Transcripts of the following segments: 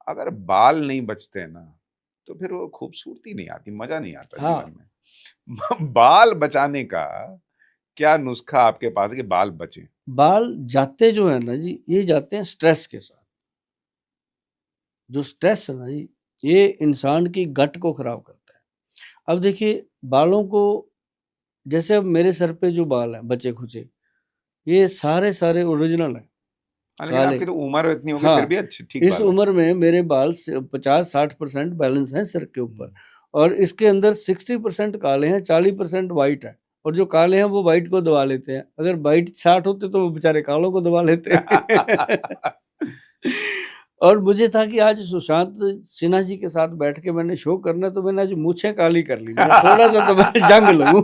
अगर बाल नहीं बचते ना, तो फिर वो खूबसूरती नहीं आती, मज़ा नहीं आता हाँ, जीवन में। बाल बचाने का क्या नुस्खा आपके पास है कि बाल बचें? बाल जाते जो है ना जी, ये जाते हैं स्ट्रेस के साथ। जो स्ट्रेस है ना जी, ये इंसान की गट को खराब करता है। अब देखिए बालों को, जैसे अब मेरे सर पे जो बाल हैं बचे-खुचे, ये सारे ओरिजिनल हैं, हाँ, लेकिन काले। आपकी तो उम्र इतनी हो गई, फिर हाँ, भी अच्छे ठीक इस बाल हैं। उम्र में मेरे बाल स 50-60% बैलेंस हैं सिर के हुँ। ऊपर, और इसके अंदर 60% काले हैं, 40% व्हाइट हैं, और जो काले हैं वो व्हाइट को दबा लेते हैं। अगर व्हाइट 60 होते तो वो बेचारे कालों को दबा लेते। और मुझे था कि आज सुशांत सिन्हा जी के साथ बैठ के मैंने शो करना है, तो मैंने आज मूंछें काली कर ली, जरा थोड़ा-सा तो मैं जंग लगूँ।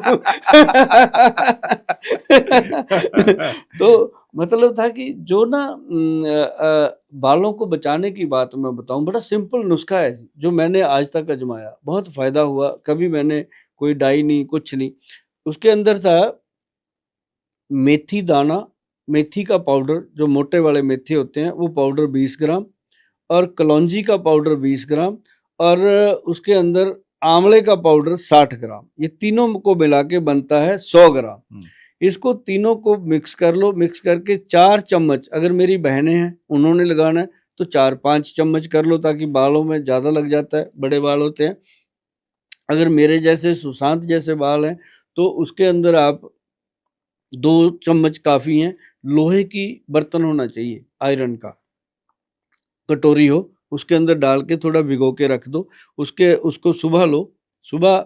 तो मतलब था कि जो ना बालों को बचाने की बात मैं बताऊँ, बड़ा सिंपल नुस्खा है जो मैंने आज तक आज़माया, बहुत फ़ायदा हुआ, कभी मैंने कोई डाई नहीं, कुछ नहीं। उसके अंदर था मेथी दाना, मेथी का पाउडर, जो मोटे वाले मेथी होते हैं, वो पाउडर 20 ग्राम, और कलौंजी का पाउडर 20 ग्राम, और उसके अंदर आंवले का पाउडर 60 ग्राम। ये तीनों को मिला के बनता है 100 ग्राम। हुँ। इसको तीनों को मिक्स कर लो, मिक्स करके 4 चम्मच, अगर मेरी बहनें हैं, उन्होंने लगाना है, तो 4-5 चम्मच कर लो, ताकि बालों में ज़्यादा लग जाता है, बड़े बाल होते हैं। अगर मेरे जैसे सुशांत जैसे बाल हैं, तो उसके अंदर आप 2 चम्मच काफ़ी हैं। लोहे की बर्तन होना चाहिए, आयरन का, कटोरी हो, उसके अंदर डाल के थोड़ा भिगो के रख दो। उसको सुबह लो, सुबह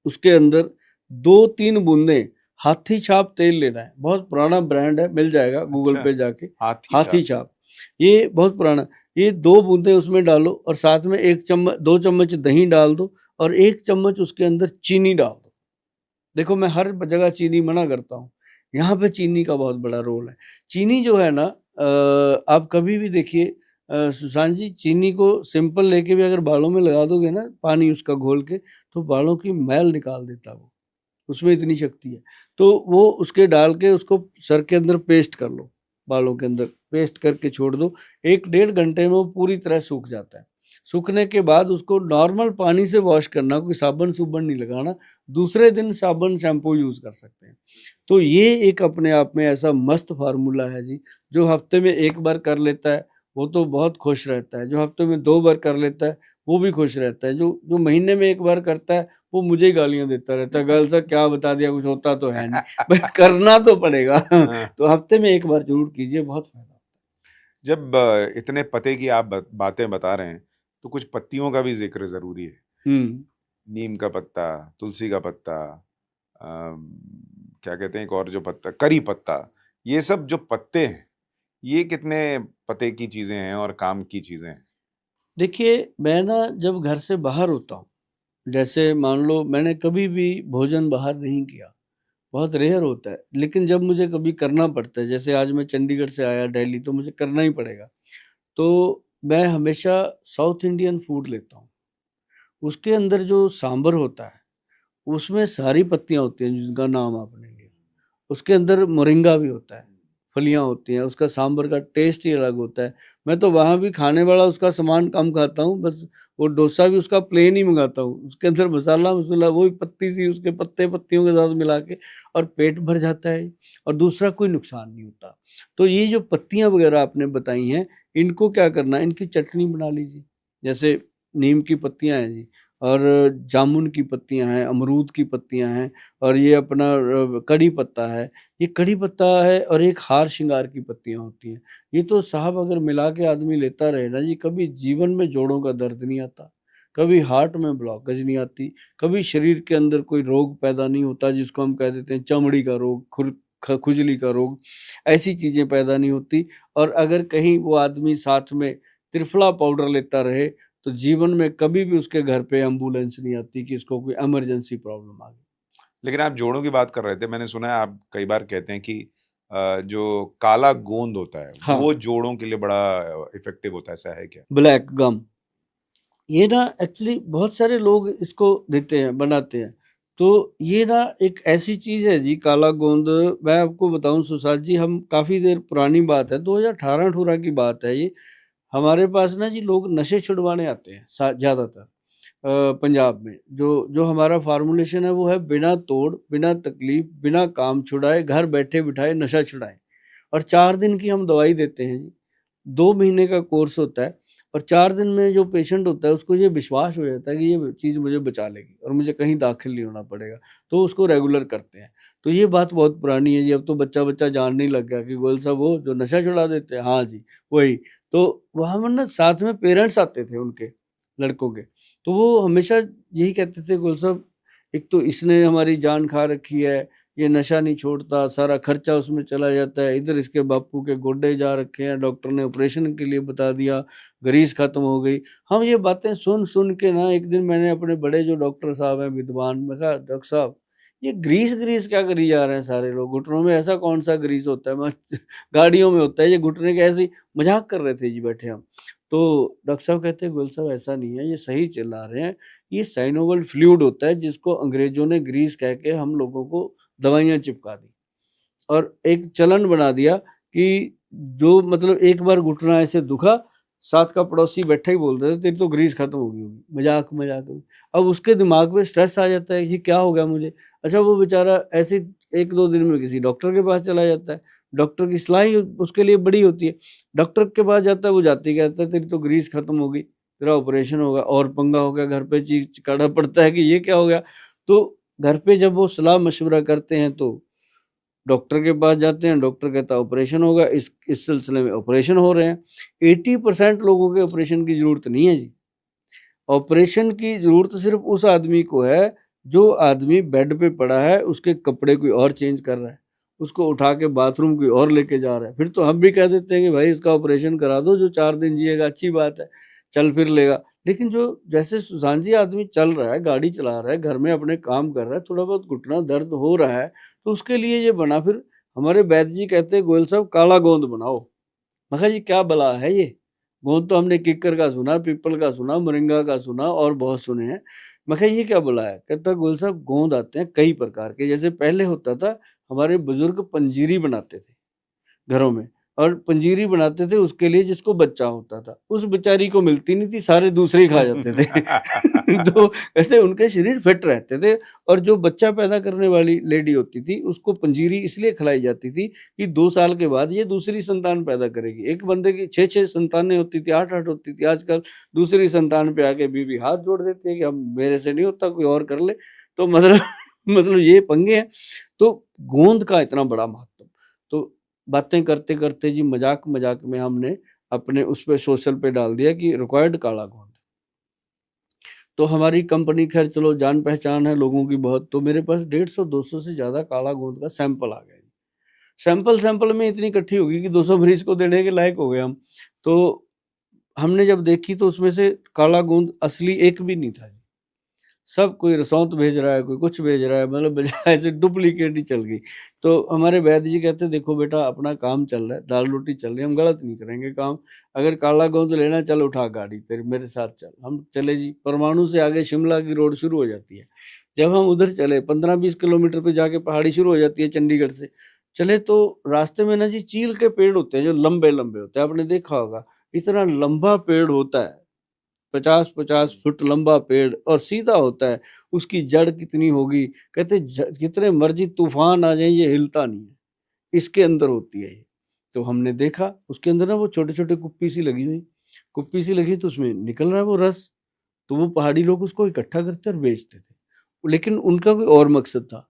उसके अंदर 2-3 बूंदें हाथी छाप तेल लेना है। बहुत पुराना ब्रांड है, मिल जाएगा गूगल अच्छा, पे जाके, हाथी हाथी छाप। छाप। ये बहुत पुराना, ये 2 बूंदें उसमें डालो, और साथ में 1 चम्मच 2 चम्मच दही डाल दो, और 1 चम्मच उसके अंदर चीनी डाल दो। देखो मैं हर जगह चीनी मना करता हूँ, यहाँ पे चीनी का बहुत बड़ा रोल है। चीनी जो है ना, आप कभी भी देखिए, सुशांत जी, चीनी को सिंपल लेके भी अगर बालों में लगा दोगे ना, पानी उसका घोल के, तो बालों की मैल निकाल देता है वो, उसमें इतनी शक्ति है। तो वो उसके डाल के उसको सर के अंदर पेस्ट कर लो, बालों के अंदर पेस्ट करके छोड़ दो, 1 डेढ़ घंटे में वो पूरी तरह सूख जाता है। सूखने के बाद उसको नॉर्मल पानी से वॉश करना, कोई साबुन-सुबुन नहीं लगाना, दूसरे दिन साबुन शैम्पू यूज़ कर सकते हैं। तो ये एक अपने आप में ऐसा मस्त फ़ॉर्मूला है जी, जो हफ्ते में 1 बार कर लेता है, वो तो बहुत खुश रहता है, जो हफ्ते में 2 बार कर लेता है, वो भी खुश रहता है, जो जो महीने में 1 बार करता है, वो मुझे ही गालियाँ देता रहता है, "गर्ल साहब क्या बता दिया, कुछ होता तो है नहीं।" बट करना तो पड़ेगा। हाँ, तो हफ्ते में 1 बार ज़रूर कीजिए, बहुत फ़ायदा होता जब इतने पते की आप बातें बता रहे हैं, तो कुछ पत्तियों का भी ज़िक्र ज़रूरी है। है। हुँ। नीम का पत्ता, तुलसी का पत्ता, अम, क्या कहते हैं एक और जो पत्ता, करी पत्ता, ये सब जो पत्ते हैं, ये कितने पते की चीज़ें हैं और काम की चीज़ें हैं? देखिए, मैं ना जब घर से बाहर होता हूँ, जैसे मान लो मैंने कभी भी भोजन बाहर नहीं किया, बहुत रेयर होता है, लेकिन जब मुझे कभी करना पड़ता है, जैसे आज मैं चंडीगढ़ से आया दिल्ली, तो मुझे करना ही पड़ेगा, तो मैं हमेशा साउथ इंडियन फूड लेता हूँ। उसके अंदर जो सांभर होता है, उसमें सारी पत्तियाँ होती हैं जिनका नाम आपने लिया। उसके अंदर मोरिंगा भी होता है, फलियाँ होती हैं, उसका सांभर का टेस्ट ही अलग होता है। मैं तो वहाँ भी खाने वाला उसका सामान कम खाता हूँ, बस वो डोसा भी उसका प्लेन ही मँगाता हूँ। उसके अंदर मसाला-वसाला वही पत्ती-सी उसके पत्ते-पत्तियों के साथ मिला के, और पेट भर जाता है, और दूसरा कोई नुकसान नहीं होता। तो ये जो पत्तियाँ वग़ैरह आपने बताई हैं, इनको क्या करना है, इनकी चटनी बना लीजिए। जैसे नीम की पत्तियाँ हैं जी, और जामुन की पत्तियाँ हैं, अमरूद की पत्तियाँ हैं, और ये अपना कड़ी पत्ता है। ये कड़ी पत्ता है, और एक हार श्रृंगार की पत्तियाँ होती हैं। ये तो साहब अगर मिला के आदमी लेता रहे ना जी, कभी जीवन में जोड़ों का दर्द नहीं आता, कभी हार्ट में ब्लॉकेज नहीं आती, कभी शरीर के अंदर कोई रोग पैदा नहीं होता, जिसको हम कह देते हैं चमड़ी का रोग, खुजली का रोग, ऐसी चीज़ें पैदा नहीं होती। और अगर कहीं वो आदमी साथ में त्रिफला पाउडर लेता रहे, तो जीवन में कभी भी उसके घर पे एम्बुलेंस नहीं आती कि इसको कोई इमरजेंसी प्रॉब्लम आ गई। लेकिन आप जोड़ों की बात कर रहे थे, मैंने सुना है आप कई बार कहते हैं कि जो काला गोंद होता है, हाँ, वो जोड़ों के लिए बड़ा इफ़ेक्टिव होता है, ऐसा है क्या? ब्लैक गम। ये ना एक्चुअली बहुत सारे लोग इसको देते हैं, बनाते हैं। तो ये ना एक ऐसी चीज़ है जी, काला गोंद, मैं आपको बताऊँ सुशांत जी, हम काफ़ी देर पुरानी बात है, 2018-18 की बात है ये। हमारे पास ना जी लोग नशे छुड़वाने आते हैं ज़्यादातर पंजाब में। जो जो हमारा फ़ॉर्मूलेशन है वो है बिना तोड़, बिना तकलीफ़, बिना काम छुड़ाए, घर बैठे-बिठाए नशा छुड़ाएँ। और 4 दिन की हम दवाई देते हैं जी। 2 महीने का कोर्स होता है और 4 दिन में जो पेशेंट होता है उसको ये विश्वास हो जाता है कि ये चीज़ मुझे बचा लेगी और मुझे कहीं दाखिल नहीं होना पड़ेगा, तो उसको रेगुलर करते हैं। तो ये बात बहुत पुरानी है जी, अब तो बच्चा-बच्चा जानने ही लग गया कि गोयल साहब वो जो नशा छुड़ा देते हैं, हाँ जी, वही। तो वहाँ पर ना साथ में पेरेंट्स आते थे उनके, लड़कों के, तो वो हमेशा यही कहते थे गोयल साहब एक तो इसने हमारी जान खा रखी है, ये नशा नहीं छोड़ता, सारा खर्चा उसमें चला जाता है, इधर इसके बापू के गोड्डे जा रखे हैं, डॉक्टर ने ऑपरेशन के लिए बता दिया, ग्रीस खत्म हो गई। हम ये बातें सुन-सुन के ना एक दिन मैंने अपने बड़े जो डॉक्टर साहब हैं विद्वान, मैं कहा डॉक्टर साहब ये ग्रीस-ग्रीस क्या करी जा रहे हैं सारे लोग, घुटनों में ऐसा कौन-सा ग्रीस होता है? गाड़ियों में होता है, ये घुटने के ऐसे ही मज़ाक कर रहे थे जी बैठे हम। तो डॉक्टर साहब कहते हैं गोयल साहब ऐसा नहीं है, ये सही चिल्ला रहे हैं, ये साइनोवियल फ्लूइड होता है जिसको अंग्रेज़ों ने ग्रीस कह के हम लोगों को दवाइयाँ चिपका दी और एक चलन बना दिया कि जो मतलब एक बार घुटना ऐसे दुखा, साथ का पड़ोसी बैठा ही बोलता था तेरी तो ग्रीस खत्म हो गई होगी, मज़ाक में। अब उसके दिमाग में स्ट्रेस आ जाता है, ये क्या हो गया मुझे? अच्छा वो बेचारा ऐसे 1-2 दिन में किसी डॉक्टर के पास चला जाता है, डॉक्टर की सलाह ही उसके लिए बड़ी होती है। डॉक्टर के पास जाता है, वो जाते ही कहता है तेरी तो ग्रीस खत्म हो गई, तेरा ऑपरेशन होगा और पंगा हो गया, घर पे चीखना पड़ता है कि ये क्या हो गया? तो घर पे जब वो सलाह-मशवरा करते हैं तो डॉक्टर के पास जाते हैं, डॉक्टर कहता है ऑपरेशन होगा, इस सिलसिले में ऑपरेशन हो रहे हैं। 80% लोगों के ऑपरेशन की ज़रूरत नहीं है जी। ऑपरेशन की ज़रूरत सिर्फ़ उस आदमी को है, जो आदमी बेड पे पड़ा है, उसके कपड़े कोई और चेंज कर रहा है, उसको उठा के बाथरूम कोई और लेके जा रहा है। फिर तो हम भी कह देते हैं कि भाई इसका ऑपरेशन करा दो, जो 4 दिन जिएगा अच्छी बात है, चल फिर लेगा। लेकिन जो जैसे सुशांत जी आदमी चल रहा है, गाड़ी चला रहा है, घर में अपने काम कर रहा है, थोड़ा बहुत घुटना दर्द हो रहा है, तो उसके लिए ये बना। फिर हमारे वैद्य जी कहते हैं गोयल साहब काला गोंद बनाओ। मैं कहा ये क्या बला है ये? गोंद तो हमने किक्कर का सुना, पीपल का सुना, मोरिंगा का सुना और बहुत सुने हैं। मैं कहा ये क्या बला है? कहता गोयल साहब गोंद आते हैं कई प्रकार के, जैसे पहले होता था हमारे बुजुर्ग पंजीरी बनाते थे घरों में और पंजीरी बनाते थे उसके लिए जिसको बच्चा होता था। उस बेचारी को मिलती नहीं थी, सारे दूसरे ही खा जाते थे। तो ऐसे उनके शरीर फिट रहते थे और जो बच्चा पैदा करने वाली लेडी होती थी, उसको पंजीरी इसलिए खिलाई जाती थी कि 2 साल के बाद ये दूसरी संतान पैदा करेगी। एक बंदे की 6-6 संतानें होती थी, 8-8 होती थी। आजकल दूसरी संतान पे आके बीवी हाथ जोड़ देती है कि अब मेरे से नहीं होता, कोई और कर ले। तो मतलब मतलब ये पंगे हैं। तो गोंद का इतना बड़ा महत्व। तो बातें करते-करते जी मज़ाक-मज़ाक में हमने अपने उस पे सोशल पे डाल दिया कि रिक्वायर्ड काला गोंद। तो हमारी कंपनी ख़ैर चलो जान-पहचान है लोगों की बहुत, तो मेरे पास 150-200 से ज़्यादा काला गोंद का सैंपल आ गए। सैंपल में इतनी इकट्ठी हो गई कि 200 मरीज़ को देने के लायक हो गए हम। तो हमने जब देखी तो उसमें से काला गोंद असली एक भी नहीं था। सब कोई रसौंत भेज रहा है, कोई कुछ भेज रहा है, मतलब बजाय से डुप्लीकेट ही चल गई। तो हमारे वैद्य जी कहते देखो बेटा अपना काम चल रहा है, दाल-रोटी चल रही है, हम गलत नहीं करेंगे काम। अगर काला गोंद लेना है चल उठा गाड़ी तेरी मेरे साथ चल। हम चले जी, परमाणु से आगे शिमला की रोड शुरू हो जाती है। जब हम उधर चले 15-20 किलोमीटर पे जाके पहाड़ी शुरू हो जाती है चंडीगढ़ से। चले तो रास्ते में ना जी चील के पेड़ होते हैं जो लंबे-लंबे होते हैं, आपने देखा होगा। इतना लंबा पेड़ होता है। 50-50 फुट लंबा पेड़ और सीधा होता है, उसकी जड़ कितनी होगी, कहते कितने मर्जी तूफान आ जाए ये हिलता नहीं है, इसके अंदर होती है ये। तो हमने देखा उसके अंदर ना वो छोटे-छोटे कुप्पी सी लगी हुई, कुप्पी सी लगी तो उसमें निकल रहा है वो रस, तो वो पहाड़ी लोग उसको इकट्ठा करते और बेचते थे। लेकिन उनका कोई और मकसद था,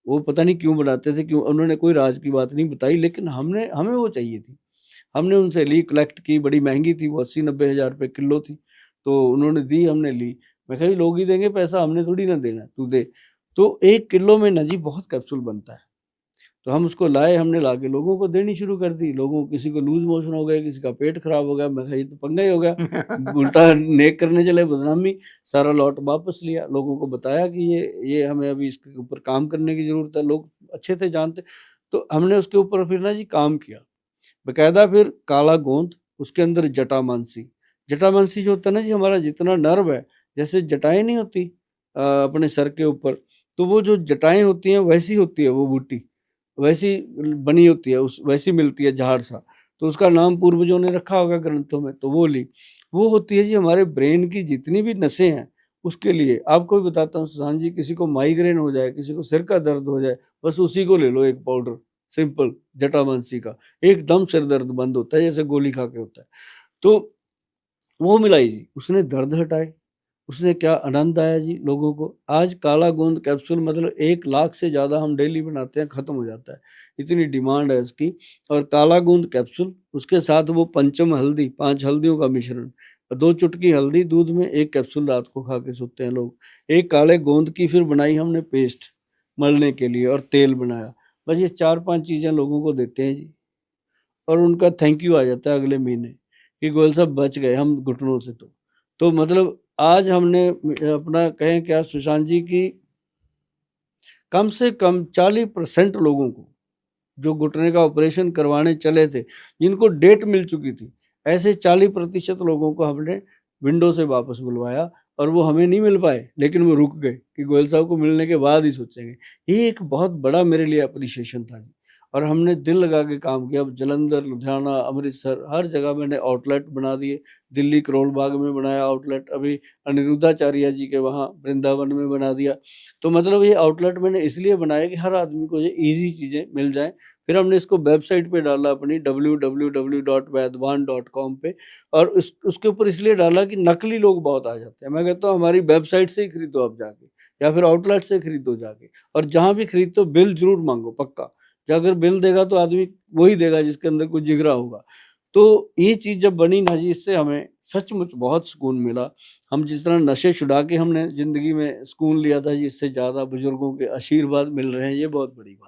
वो पता नहीं क्यों बनाते थे, क्यों उन्होंने कोई राज की बात नहीं बताई, लेकिन हमने हमें वो चाहिए थी। हमने उनसे ली, कलेक्ट की, बड़ी महँगी थी वो 80-90 हज़ार रुपए किलो थी। तो उन्होंने दी, हमने ली। मैं कहा, "ये लोग ही देंगे पैसा, हमने थोड़ी ना देना है, तू दे।" तो 1 किलो में ना जी बहुत कैप्सूल बनता है। तो हम उसको लाए, हमने लाके लोगों को देनी शुरू कर दी। लोगों किसी को लूज़ मोशन हो गए, किसी का पेट खराब हो गया। मैं कहा, "ये तो पंगा ही हो गया।" उल्टा नेक करने चले, बदनामी। सारा लॉट वापस लिया। लोगों को बताया कि ये हमें अभी इसके ऊपर काम करने की ज़रूरत है। लोग अच्छे थे, जानते। तो हमने उसके ऊपर फिर ना जी काम किया। बकायदा फिर काला गोंद, उसके अंदर जटामांसी। जटामांसी जो होता है ना जी हमारा जितना नर्व है, जैसे जटाएँ नहीं होती अपने सर के ऊपर, तो वो जो जटाएँ होती हैं वैसी होती है वो बूटी, वैसी बनी होती है, उस वैसी मिलती है झाड़ सा। तो उसका नाम पूर्वजों ने रखा होगा ग्रंथों में, तो वो ली। वो होती है जी हमारे ब्रेन की जितनी भी नसें हैं उसके लिए। आपको भी बताता हूँ सुशांत जी, किसी को माइग्रेन हो जाए, किसी को सिर का दर्द हो जाए, बस उसी को ले लो एक पाउडर, सिंपल, जटामांसी का, एकदम सिर दर्द बंद होता है जैसे गोली खा के होता है। तो वो मिलाई जी, उसने दर्द हटाए, उसने क्या आनंद आया जी लोगों को। आज काला गोंद कैप्सूल मतलब 1 लाख से ज़्यादा हम डेली बनाते हैं, ख़त्म हो जाता है, इतनी डिमांड है इसकी। और काला गोंद कैप्सूल, उसके साथ वो पंचम हल्दी, 5 हल्दियों का मिश्रण, 2 चुटकी हल्दी दूध में, 1 कैप्सूल रात को खा के सोते हैं लोग। एक काले गोंद की फिर बनाई हमने पेस्ट मलने के लिए और तेल बनाया। बस ये 4-5 चीज़ें लोगों को देते हैं जी, और उनका थैंक यू आ जाता है अगले महीने कि गोयल साहब बच गए हम घुटनों से। तो मतलब आज हमने अपना कहें क्या सुशांत जी की कम से कम 40% लोगों को जो घुटने का ऑपरेशन करवाने चले थे, जिनको डेट मिल चुकी थी, ऐसे 40% लोगों को हमने विंडो से वापस बुलवाया, और वो हमें नहीं मिल पाए, लेकिन वो रुक गए कि गोयल साहब को मिलने के बाद ही सोचेंगे। ये एक बहुत बड़ा मेरे लिए एप्रिसिएशन था जी, और हमने दिल लगा के काम किया। अब जालंधर, लुधियाना, अमृतसर, हर जगह मैंने आउटलेट बना दिए। दिल्ली करोल बाग में बनाया आउटलेट, अभी अनिरुद्धाचार्य जी के वहाँ वृंदावन में बना दिया। तो मतलब ये आउटलेट मैंने इसलिए बनाया कि हर आदमी को ये ईज़ी चीज़ें मिल जाएँ। फिर हमने इसको वेबसाइट पे डाला अपनी www.वैद्यवान.com पे, और उसके ऊपर इसलिए डाला कि नकली लोग बहुत आ जाते हैं। मैं कहता हूँ हमारी वेबसाइट से ही खरीदो आप जाके, या फिर आउटलेट से खरीदो जाके, और जहाँ भी खरीदते हो बिल ज़रूर माँगो पक्का। जो अगर बिल देगा तो आदमी वही देगा जिसके अंदर कुछ जिगरा होगा। तो ये चीज़ जब बनी ना जी, इससे हमें सचमुच बहुत सुकून मिला। हम जिस तरह नशे छुड़ा के हमने ज़िंदगी में सुकून लिया था जी, इससे ज़्यादा बुजुर्गों के आशीर्वाद मिल रहे हैं, ये बहुत बड़ी बात है।